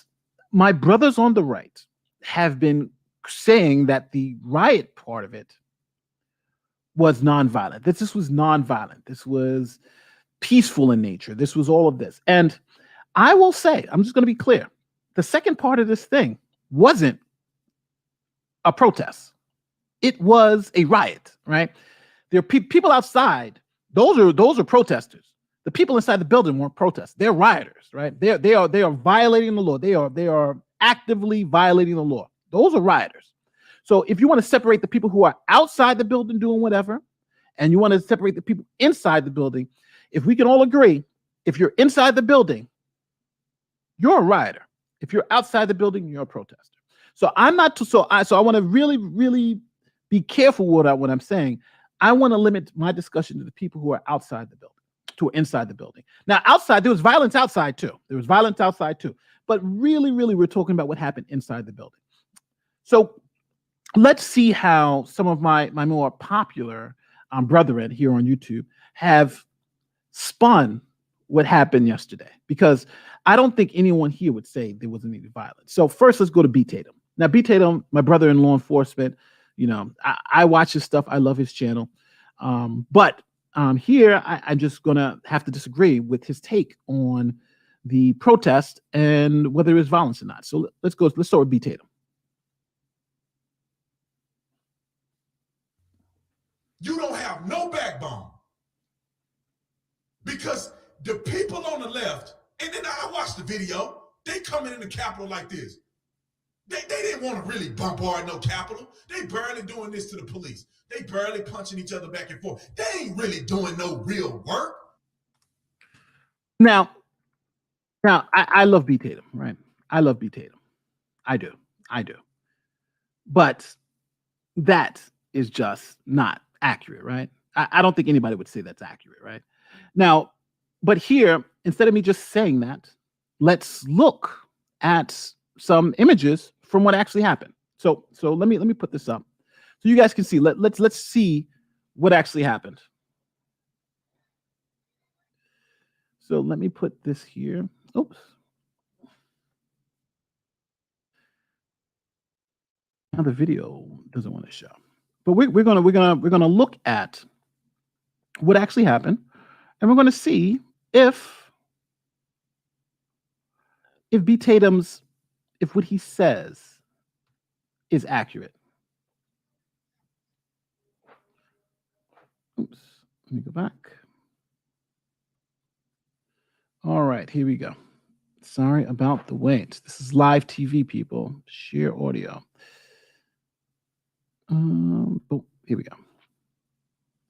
my brothers on the right have been saying that the riot part of it was nonviolent. This was nonviolent. This was peaceful in nature. This was all of this. And I will say, I'm just going to be clear. The second part of this thing wasn't a protest. It was a riot, right? There are people outside. Those are protesters. The people inside the building weren't protesters. They're rioters, right? They are violating the law. They are actively violating the law. Those are rioters. So if you want to separate the people who are outside the building doing whatever, and you want to separate the people inside the building, if we can all agree, if you're inside the building, you're a rioter. If you're outside the building, you're a protester. So I'm not too, so I want to really, really be careful with what I'm saying. I want to limit my discussion to the people who are outside the building, to inside the building. Now, outside, there was violence outside too. But really, really, we're talking about what happened inside the building. So let's see how some of my more popular brethren here on YouTube have spun what happened yesterday, because I don't think anyone here would say there wasn't any violence. So first, let's go to B. Tatum. Now, B. Tatum, my brother in law enforcement, I watch his stuff. I love his channel. But here, I'm just going to have to disagree with his take on the protest and whether it was violence or not. So let's start with B. Tatum. You don't have no backbone, because the people on the left, and then I watched the video, they coming in the Capitol like this. They didn't want to really bombard no Capitol. They barely doing this to the police. They barely punching each other back and forth. They ain't really doing no real work. Now, I love B. Tatum, right? I love B. Tatum. I do. But that is just not accurate, right? I don't think anybody would say that's accurate, right? Now, but here, instead of me just saying that, let's look at some images from what actually happened. So let me put this up so you guys can see. Let's see what actually happened. So let me put this here. Oops. Now the video doesn't want to show, but we're gonna look at what actually happened, and we're gonna see if B. Tatum's, if what he says is accurate. Oops, let me go back. All right, here we go. Sorry about the wait. This is live TV, people. Share audio. Oh, here we go.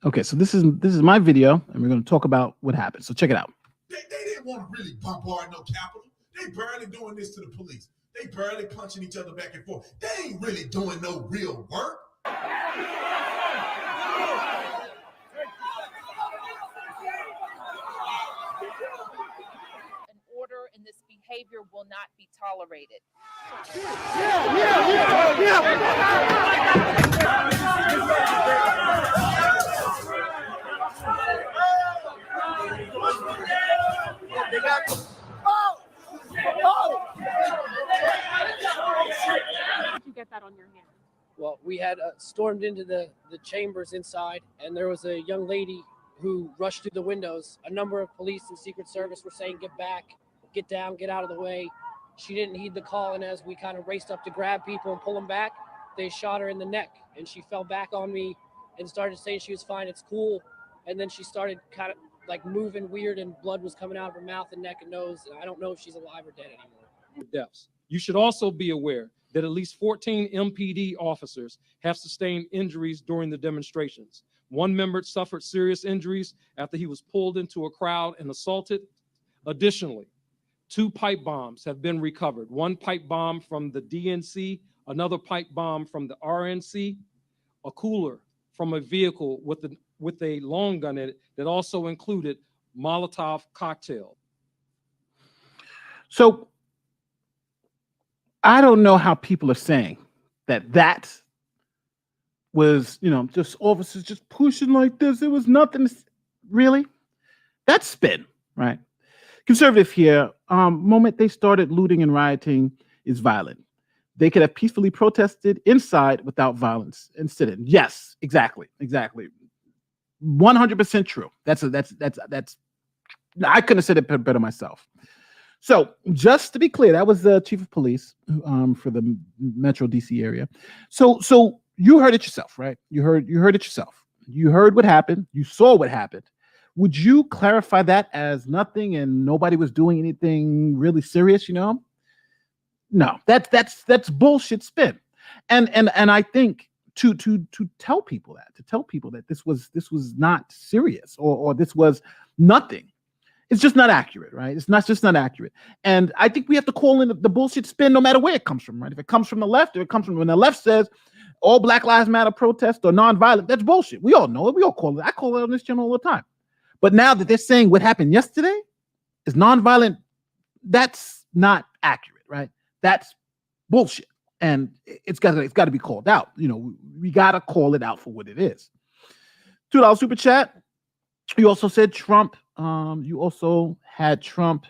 Okay, so this is my video, and we're going to talk about what happened. So check it out. They didn't want to really bombard no Capitol. They barely doing this to the police. They barely punching each other back and forth. They ain't really doing no real work. An order, and this behavior will not be tolerated. How did you get that on your hand? Well, we had stormed into the chambers inside, and there was a young lady who rushed through the windows. A number of police and Secret Service were saying, "Get back, get down, get out of the way." She didn't heed the call, and as we kind of raced up to grab people and pull them back, they shot her in the neck, and she fell back on me and started saying she was fine, it's cool. And then she started kind of like moving weird, and blood was coming out of her mouth and neck and nose. And I don't know if she's alive or dead anymore. Deaths. You should also be aware that at least 14 MPD officers have sustained injuries during the demonstrations. One member suffered serious injuries after he was pulled into a crowd and assaulted. Additionally, 2 pipe bombs have been recovered. 1 pipe bomb from the DNC, another pipe bomb from the RNC, a cooler from a vehicle with a long gun in it that also included Molotov cocktail. So I don't know how people are saying that was, just officers just pushing like this. It was nothing. Really? That's spin, right? Conservative here, moment they started looting and rioting is violent. They could have peacefully protested inside without violence and sit in. Yes, exactly. 100% true. That's I couldn't have said it better myself. So just to be clear, that was the chief of police for the Metro DC area. So you heard it yourself, right? You heard it yourself. You heard what happened. You saw what happened. Would you clarify that as nothing and nobody was doing anything really serious? No, that's bullshit spin. And I think to tell people that this was not serious or this was nothing. It's just not accurate, right? It's just not accurate. And I think we have to call in the bullshit spin no matter where it comes from, right? If it comes from the left or it comes from when the left says all Black Lives Matter protests or nonviolent, that's bullshit. We all know it. We all call it. I call it on this channel all the time. But now that they're saying what happened yesterday is nonviolent, that's not accurate, right? That's bullshit. And it's got to be called out. We got to call it out for what it is. $2 super chat. You also said Trump. You also had Trump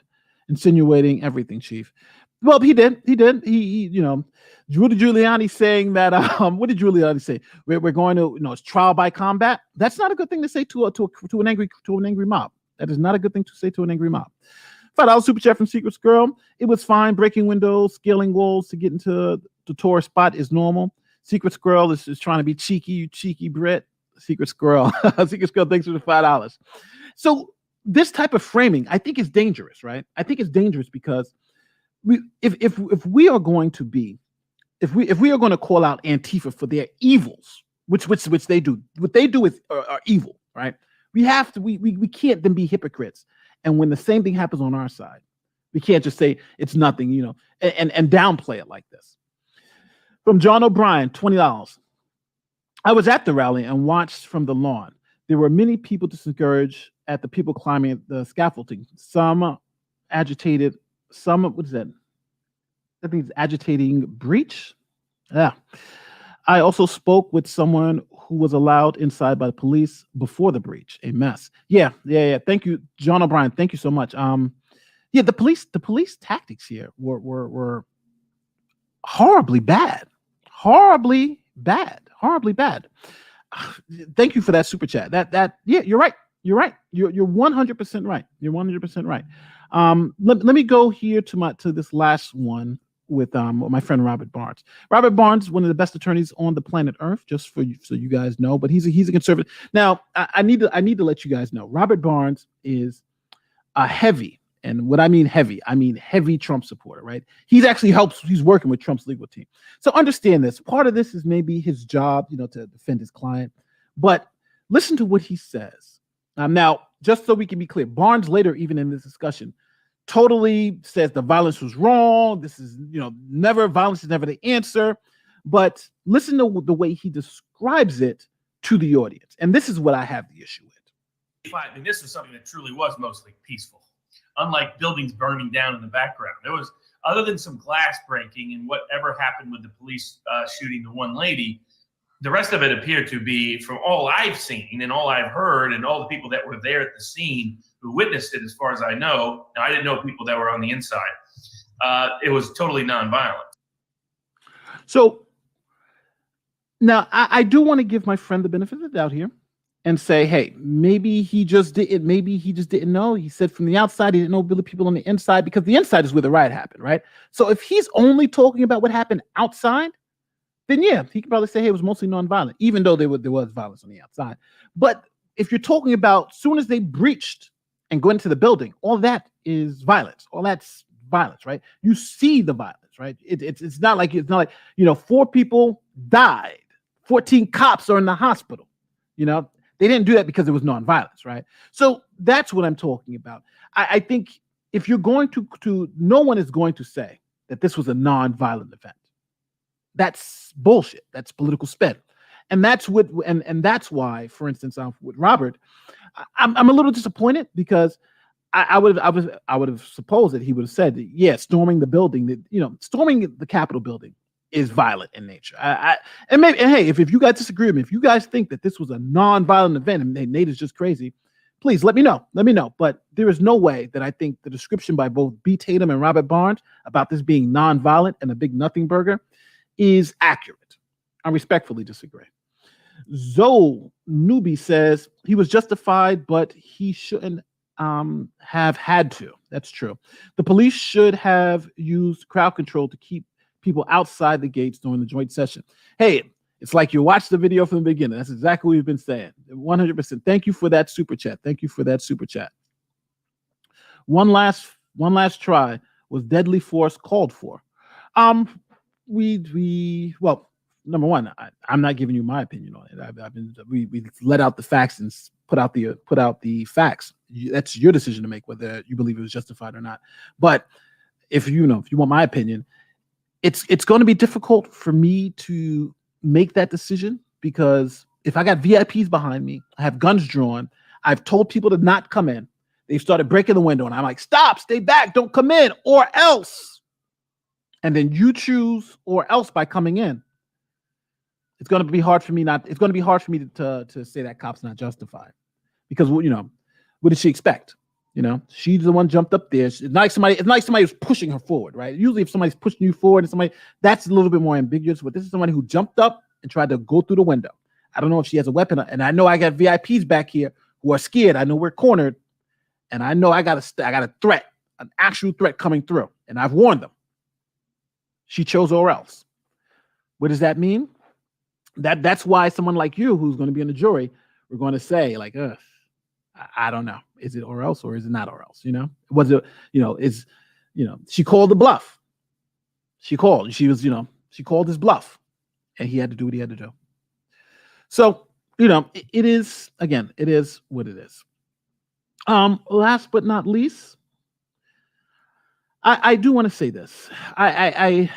insinuating everything, Chief. Well, he did. He Rudy Giuliani saying that. What did Giuliani say? We're going to, it's trial by combat. That's not a good thing to say to an angry mob. That is not a good thing to say to an angry mob. $5 super chat from Secrets Girl. It was fine. Breaking windows, scaling walls to get into the tourist spot is normal. Secrets Girl is trying to be cheeky. You cheeky Brit. Secrets Girl. Secrets Girl. Thanks for the $5. So this type of framing, I think, is dangerous, right? I think it's dangerous because if we are going to be, if we are going to call out Antifa for their evils, which they do, what they do is are evil, right? We have to, we can't then be hypocrites. And when the same thing happens on our side, we can't just say it's nothing, and downplay it like this. From John O'Brien, $20. I was at the rally and watched from the lawn. There were many people discouraged at the people climbing the scaffolding. Some agitated, what is that? I think it's agitating breach. Yeah. I also spoke with someone who was allowed inside by the police before the breach. A mess. Yeah. Thank you, John O'Brien. Thank you so much. The police tactics here were horribly bad. Thank you for that super chat. You're right. You're 100% right. You're 100% right. Let me go here to this last one with my friend Robert Barnes. Robert Barnes, one of the best attorneys on the planet Earth, just for you, so you guys know. But he's a conservative. Now, I need to let you guys know. Robert Barnes is a heavy, and what I mean heavy Trump supporter. Right? He's working with Trump's legal team. So understand this. Part of this is maybe his job, to defend his client. But listen to what he says. Now, just so we can be clear, Barnes later, even in this discussion, totally says the violence was wrong. This is, violence is never the answer. But listen to the way he describes it to the audience. And this is what I have the issue with. I mean, this was something that truly was mostly peaceful. Unlike buildings burning down in the background, there was, other than some glass breaking and whatever happened with the police shooting the one lady, the rest of it appeared to be, from all I've seen and all I've heard and all the people that were there at the scene who witnessed it, as far as I know, now I didn't know people that were on the inside, it was totally nonviolent. So now I do want to give my friend the benefit of the doubt here and say, hey, maybe he just didn't know. He said from the outside, he didn't know the people on the inside, because the inside is where the riot happened, right? So if he's only talking about what happened outside, then yeah, he could probably say, hey, it was mostly nonviolent, even though there was violence on the outside. But if you're talking about soon as they breached and go into the building, all that is violence. All that's violence, right? You see the violence, right? It's not like 4 people died, 14 cops are in the hospital. They didn't do that because it was nonviolence, right? So that's what I'm talking about. I think if you're going to, no one is going to say that this was a nonviolent event. That's bullshit. That's political spin. And that's that's why, for instance, with Robert, I'm a little disappointed, because I would have supposed that he would have said that, yeah, storming the building, storming the Capitol building is violent in nature. And maybe, and hey, if you guys disagree with me, if you guys think that this was a non-violent event and Nate is just crazy, please let me know. Let me know. But there is no way that I think the description by both B. Tatum and Robert Barnes about this being non-violent and a big nothing burger is accurate. I respectfully disagree. Zoe Newbie says he was justified, but he shouldn't have had to. That's true. The police should have used crowd control to keep people outside the gates during the joint session. Hey, it's like you watched the video from the beginning. That's exactly what we've been saying. 100%. Thank you for that super chat. Thank you for that super chat. One last try. Was deadly force called for? Well, number one, I'm not giving you my opinion on it. We let out the facts and put out the facts. That's your decision to make whether you believe it was justified or not. But if you want my opinion, it's going to be difficult for me to make that decision, because if I got VIPs behind me, I have guns drawn, I've told people to not come in, they've started breaking the window, and I'm like, stop, stay back, don't come in, or else. And then you choose or else by coming in. It's going to be hard for me to say that cop's not justified, because what did she expect? She's the one jumped up there. It's not like somebody was pushing her forward, right? Usually if somebody's pushing you forward and somebody, that's a little bit more ambiguous, but this is somebody who jumped up and tried to go through the window. I don't know if she has a weapon, and I know I got VIPs back here who are scared. I know we're cornered, and I know I got a threat, an actual threat coming through, and I've warned them. She chose or else. What does that mean? That's why someone like you, who's going to be in the jury, we're going to say like, I don't know. Is it or else, or is it not or else? Was it, she called the bluff. She called his bluff, and he had to do what he had to do. So, it is what it is. Last but not least, I do want to say this. I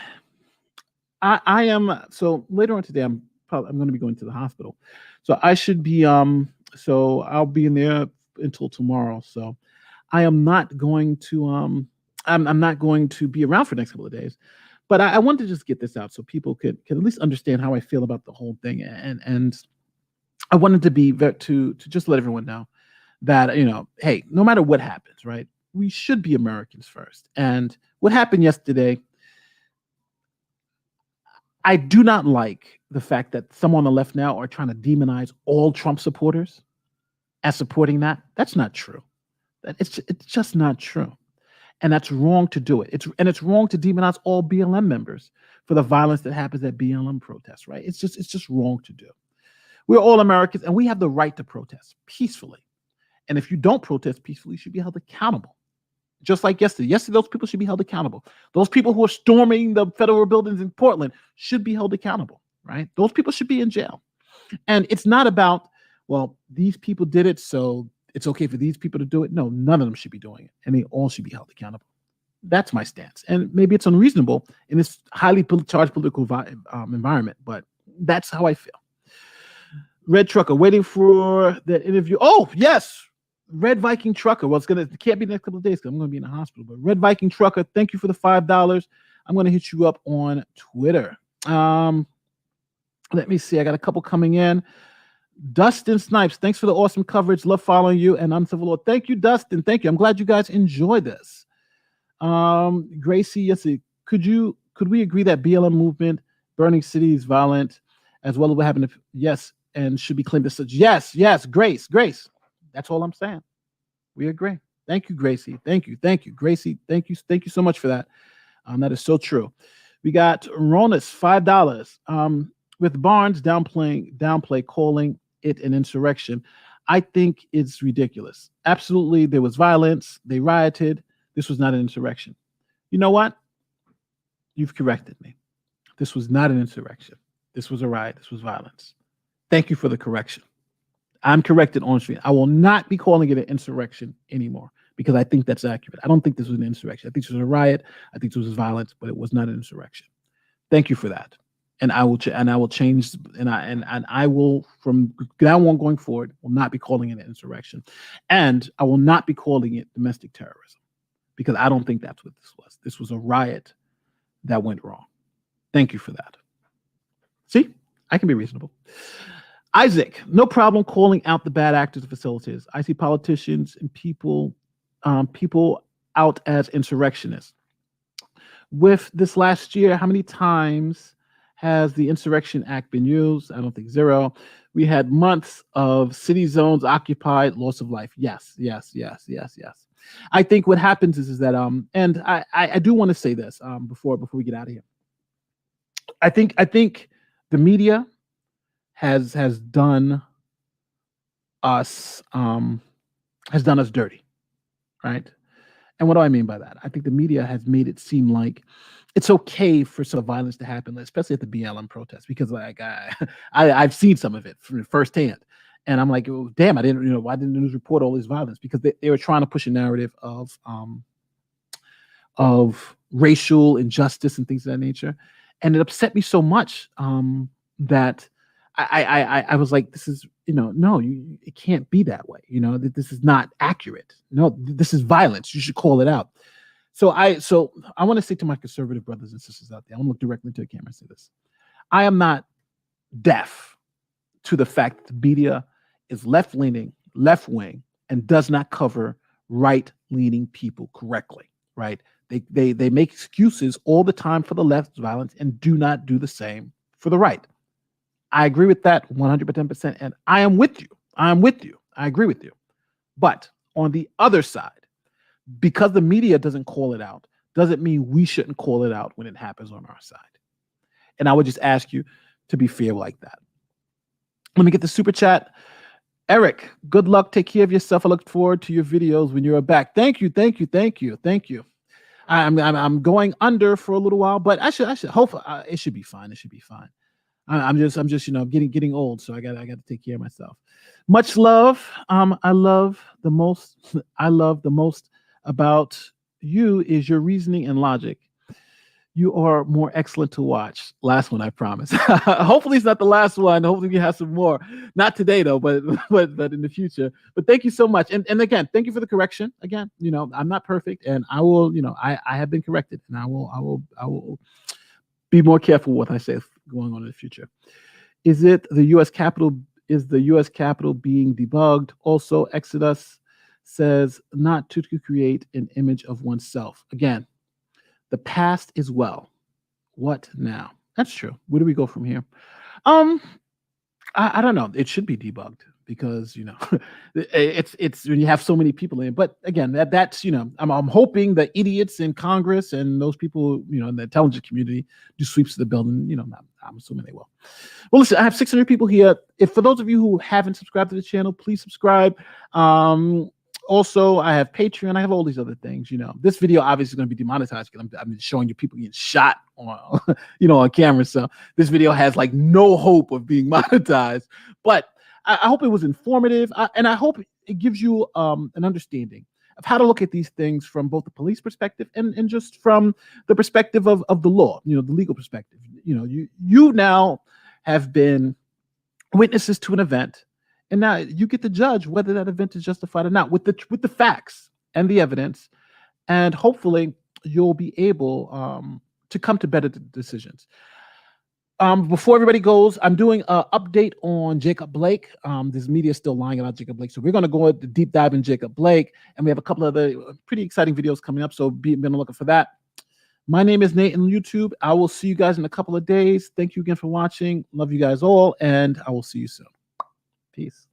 am, so later on today, I'm going to be going to the hospital. So I should be, so I'll be in there until tomorrow. So I am not going to, I'm not going to be around for the next couple of days, but I wanted to just get this out so people could at least understand how I feel about the whole thing. And I wanted to just let everyone know that, hey, no matter what happens, right, we should be Americans first. And what happened yesterday, I do not like the fact that some on the left now are trying to demonize all Trump supporters as supporting that. That's not true. It's just not true. And that's wrong to do it. It's wrong to demonize all BLM members for the violence that happens at BLM protests, right? It's just wrong to do. We're all Americans, and we have the right to protest peacefully. And if you don't protest peacefully, you should be held accountable. Just like yesterday. Yesterday, those people should be held accountable. Those people who are storming the federal buildings in Portland should be held accountable, right? Those people should be in jail. And it's not about, well, these people did it, so it's okay for these people to do it. No, none of them should be doing it. And they all should be held accountable. That's my stance. And maybe it's unreasonable in this highly charged political environment, but that's how I feel. Red Trucker, waiting for that interview. Oh, yes. Red Viking Trucker. Well, it can't be the next couple of days because I'm going to be in the hospital. But Red Viking Trucker, thank you for the $5. I'm going to hit you up on Twitter. Let me see. I got a couple coming in. Dustin Snipes, thanks for the awesome coverage. Love following you and Uncivil Law. Thank you, Dustin. Thank you. I'm glad you guys enjoy this. Gracie, yes, could we agree that BLM movement, burning cities, violent, as well as what happened? Yes, and should be claimed as such. Yes, Grace. That's all I'm saying. We agree. Thank you, Gracie. Thank you, Gracie. Thank you so much for that. That is so true. We got Ronus, $5. With Barnes downplay calling it an insurrection, I think it's ridiculous. Absolutely, there was violence. They rioted. This was not an insurrection. You know what? You've corrected me. This was not an insurrection. This was a riot. This was violence. Thank you for the correction. I'm corrected on stream. I will not be calling it an insurrection anymore because I think that's accurate. I don't think this was an insurrection. I think this was a riot. I think this was violence, but it was not an insurrection. Thank you for that. And I will change, and I will, from now on going forward, will not be calling it an insurrection, and I will not be calling it domestic terrorism because I don't think that's what this was. This was a riot that went wrong. Thank you for that. See, I can be reasonable. Isaac, no problem calling out the bad actors and facilitators. I see politicians and people out as insurrectionists. With this last year, how many times has the Insurrection Act been used? I don't think zero. We had months of city zones occupied, loss of life. Yes. I think what happens is that and I do want to say this before we get out of here. I think the media has done us dirty, right? And what do I mean by that? I think the media has made it seem like it's okay for some violence to happen, especially at the BLM protests, because like I've seen some of it firsthand, and I'm like, oh, damn, I didn't, why didn't the news report all this violence? Because they were trying to push a narrative of racial injustice and things of that nature, and it upset me so much that I was like, this is, no, it can't be that way. This is not accurate. No, this is violence. You should call it out. So I want to say to my conservative brothers and sisters out there, I want to look directly into the camera and say this. I am not deaf to the fact that the media is left-leaning, left-wing, and does not cover right-leaning people correctly, right? They make excuses all the time for the left's violence and do not do the same for the right. I agree with that 110%, and I am with you. I agree with you. But on the other side, because the media doesn't call it out, doesn't mean we shouldn't call it out when it happens on our side. And I would just ask you to be fair like that. Let me get the super chat. Eric, good luck. Take care of yourself. I look forward to your videos when you're back. Thank you. I'm going under for a little while, but I should hopefully it should be fine. I'm just getting old, so I got to take care of myself. Much love. I love the most about you is your reasoning and logic. You are more excellent to watch. Last one, I promise. Hopefully it's not the last one. Hopefully we have some more. Not today though, but in the future. But thank you so much. And again, thank you for the correction. Again, I'm not perfect, and I will, I have been corrected, and I will be more careful what I say going on in the future. Is the U.S. Capitol being debugged? Also, Exodus says not to create an image of oneself. Again, the past is well. What now? That's true. Where do we go from here? I don't know. It should be debugged because it's when you have so many people in it. But again, that's I'm hoping the idiots in Congress and those people in the intelligence community do sweeps of the building. I'm assuming they will. Well, listen, I have 600 people here. If for those of you who haven't subscribed to the channel, please subscribe. Also, I have Patreon. I have all these other things. This video obviously is going to be demonetized because I'm showing you people getting shot on, on camera. So this video has like no hope of being monetized. But I hope it was informative, and I hope it gives you an understanding of how to look at these things from both the police perspective and just from the perspective of the law. The legal perspective. You now have been witnesses to an event. And now you get to judge whether that event is justified or not with the facts and the evidence, and hopefully you'll be able to come to better decisions. Before everybody goes, I'm doing an update on Jacob Blake. This media is still lying about Jacob Blake, so we're going to go a deep dive in Jacob Blake, and we have a couple of other pretty exciting videos coming up. So be on the lookout for that. My name is Nate on YouTube. I will see you guys in a couple of days. Thank you again for watching. Love you guys all, and I will see you soon. Peace.